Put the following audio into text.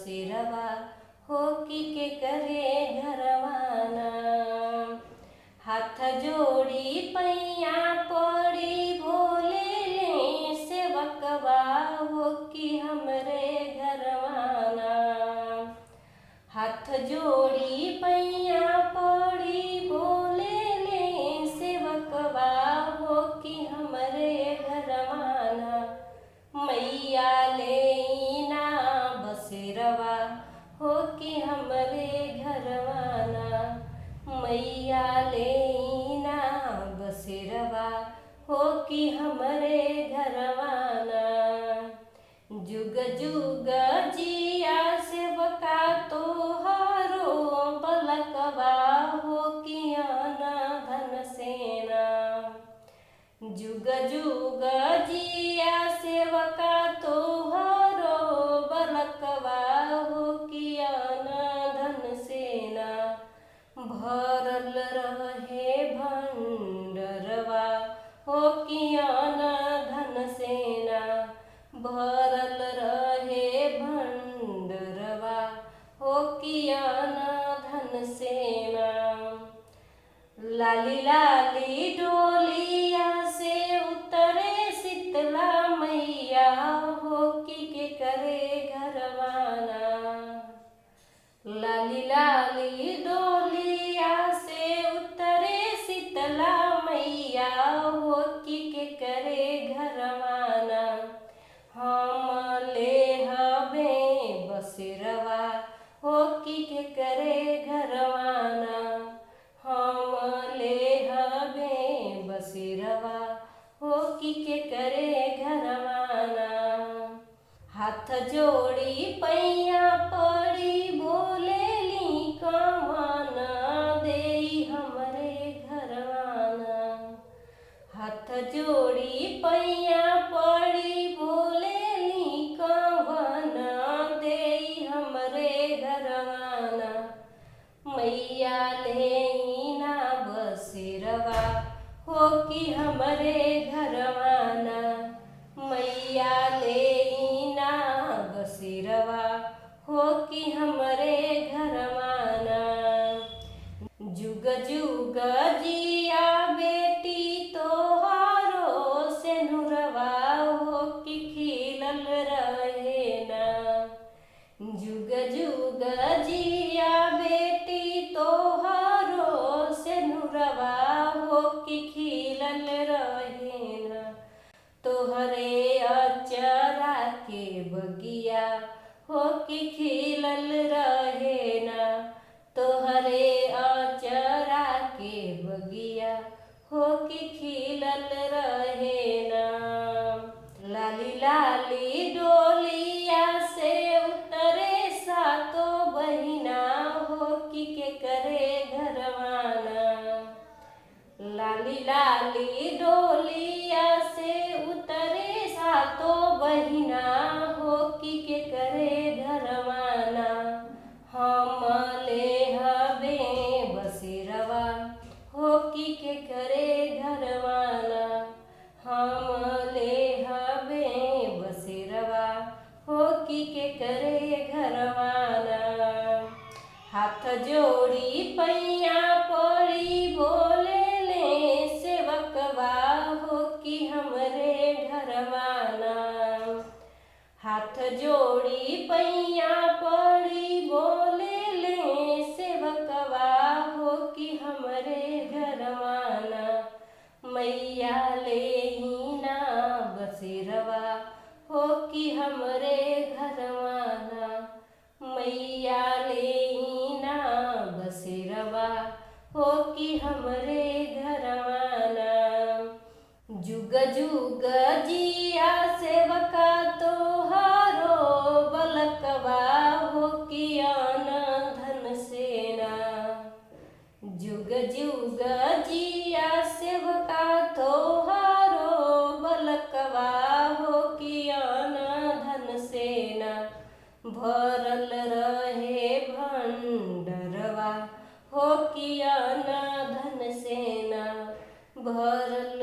बसेरवा हो के करे घरवाना। हाथ जोड़ी पैया पड़ी भोले ले सेवकवा हो कि हमरे घरवाना। हाथ जोड़ी पैया पड़ी भोले ले सेवकवा हो कि हमरे घरवाना। मैया लेना बसेरवा हो कि हमरे घरवाना। मैया लेना बसेरवा हो कि हमरे घरवाना। जुग जुग जिया सेवका तोहारो बलकवा हो कि आना धन सेना। जुग जुग जिया सेवका तोहारो बलकवा हो कि आना धन सेना। भरल रहे भंडरवा हो कि आना धन सेना। भरल रहे भंडरवा हो कि आना धन सेना। लाली लाली डोलिया से उतरे शीतला मैया हो कि करे घरवाना। लाली लाली डोलिया से उतरे शीतला मैया हो कि करे घरवाना। हम ले हवे बसेरवा हो कि करे घरवाना। हम ले हवे बसेरवा हो कि करे घरवाना। हाथ जोड़ी पैया पड़ी भोले ली कमाना देई हमरे घरवाना। हाथ जोड़ी पैया पड़ी भोले ली कमाना देई हमरे घरवाना। मैया लेना बसेरवा हो कि हमरे घरवाना। मैया लेना बसेरवा हो कि हमरे घरवाना। जुग जुग जिया बेटी तोहारो सेनुरवा हो कि खिलल रहेना। जुग जुग जिया बेटी तोहारो सेनुरवा हो कि खिलल रहेना। तोहरे अचरा के बगिया हो कि खिलल रहेना। तोहरे अचरा के बगिया हो कि खिलल रहेना। लाली लाली डोलिया से उतरे सातो बहिना हो कि करे घरवाना। लाली लाली डोलिया से उतरे सातो बहिना हो कि करे घरवाना। हम ले हवे बसेरवा हो कि करे घरवाना। हम ले हवे बसेरवा हो कि करे घरवाना। हाथ जोड़ी पैया पड़ी भोले ले सेवकवा हो कि हमरे घरवाना। हाथ जोड़ी पैया पड़ी भोले ले सेवकवा हो कि हमरे घरवाना। मैया लेना बसेरवा हो कि हमरे घरवाना। मैया लेना बसेरवा हो कि हमरे घरवाना। जुग जुग जिया सेवका तोहारो बलकवा हो कि आना धन सेना। जुग जुग जिया सेवका तोहारो बलकवा हो कि आना धन सेना। भरल रहे भंडरवा हो कि आना धन सेना। भरल